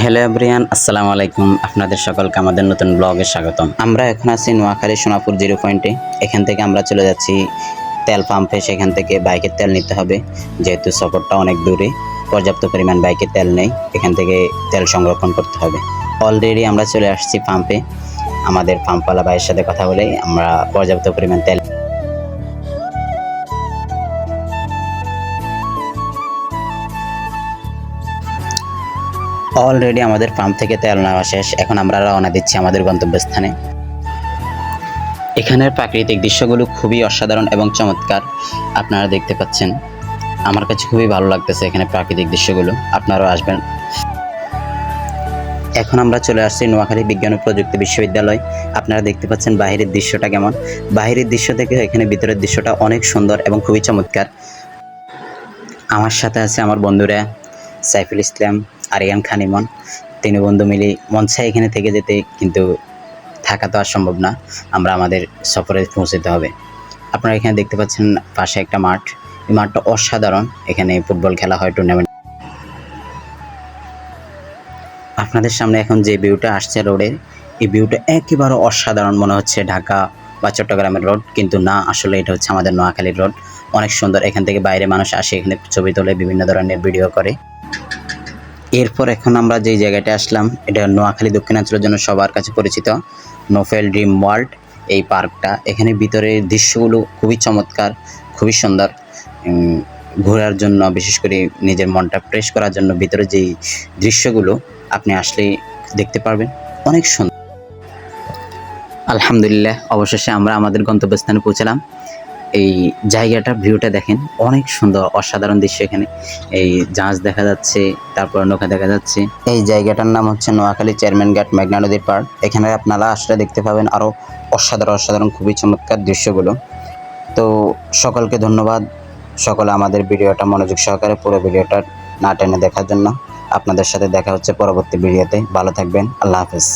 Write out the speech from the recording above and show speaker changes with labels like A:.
A: Hello everyone, আসসালামু আলাইকুম। আপনাদের সকলকে আমাদের নতুন ব্লগে স্বাগতম। আমরা এখন আছি নোয়াখালী সোনাপুর 0 পয়েন্টে। এখান থেকে আমরা চলে যাচ্ছি তেল পাম্পে। সেখান থেকে বাইকের তেল নিতে হবে, যেহেতু সফরটা অনেক দূরে, পর্যাপ্ত পরিমাণ বাইকের তেল নেই। এখান থেকে তেল সংরক্ষণ করতে হবে। অলরেডি আমরা চলে আসছি পাম্পে। আমাদের পাম্পওয়ালা ভাইয়ের সাথে কথা বলে আমরা পর্যাপ্ত পরিমাণ তেল অলরেডি আমাদের পাম্প থেকে তেল নেওয়া শেষ। এখন আমরা রওনা দিচ্ছি আমাদের গন্তব্যস্থানে। এখানের প্রাকৃতিক দৃশ্যগুলো খুবই অসাধারণ এবং চমৎকার, আপনারা দেখতে পাচ্ছেন। আমার কাছে খুবই ভালো লাগতেছে এখানে প্রাকৃতিক দৃশ্যগুলো, আপনারাও আসবেন। এখন আমরা চলে আসছি নোয়াখালী বিজ্ঞান ও প্রযুক্তি বিশ্ববিদ্যালয়। আপনারা দেখতে পাচ্ছেন বাহিরের দৃশ্যটা কেমন। বাহিরের দৃশ্য থেকে এখানে ভিতরের দৃশ্যটা অনেক সুন্দর এবং খুবই চমৎকার। আমার সাথে আছে আমার বন্ধুরা সাইফুল ইসলাম, আরিয়ান খান, ইমন। তিন বন্ধু মিলে মন চায় এখানে থেকে যেতে, কিন্তু থাকা তো আর সম্ভব না। আমরা আমাদের সফরে পৌঁছতে হবে। আপনারা এখানে দেখতে পাচ্ছেন পাশে একটা মাঠ। এই মাঠটা অসাধারণ, এখানে ফুটবল খেলা হয়, টুর্নামেন্ট। আপনাদের সামনে এখন যে ভিউটা আসছে রোডের, এই ভিউটা একেবারে অসাধারণ মনে হচ্ছে ঢাকা বা চট্টগ্রামের রোড, কিন্তু না, আসলে এটা হচ্ছে আমাদের নোয়াখালীর রোড। অনেক সুন্দর। এখান থেকে বাইরে মানুষ আসে, এখানে ছবি তোলে, বিভিন্ন ধরনের ভিডিও করে। এরপর এখন আমরা যেই জায়গাটা আসলাম, এটা নোয়াখালী দক্ষিণাঞ্চলের জন্য সবার কাছে পরিচিত নোফেল ড্রিম ওয়ার্ল্ড। এই পার্কটা, এখানে ভিতরের দৃশ্যগুলো খুবই চমৎকার, খুবই সুন্দর। ঘোরার জন্য, বিশেষ করে নিজের মনটা ফ্রেশ করার জন্য ভিতরে যেই দৃশ্যগুলো আপনি আসলেই দেখতে পারবেন, অনেক সুন্দর। আলহামদুলিল্লাহ, অবশেষে আমরা আমাদের গন্তব্যস্থানে পৌঁছালাম। এই জায়গাটার ভিউটা দেখেন, অনেক সুন্দর, অসাধারণ দৃশ্য। এখানে এই জাহাজ দেখা যাচ্ছে, তারপর নৌকা দেখা যাচ্ছে। এই জায়গাটার নাম হচ্ছে নোয়াখালী চেয়ারম্যান ঘাট মেঘনা নদীর পাড়। এখানে আপনারা আসলে দেখতে পাবেন আরও অসাধারণ খুবই চমৎকার দৃশ্যগুলো। তো সকলকে ধন্যবাদ, সকলে আমাদের ভিডিওটা মনোযোগ সহকারে পুরো ভিডিওটা না টেনে দেখার জন্য। আপনাদের সাথে দেখা হচ্ছে পরবর্তী ভিডিওতে। ভালো থাকবেন, আল্লাহ হাফেজ।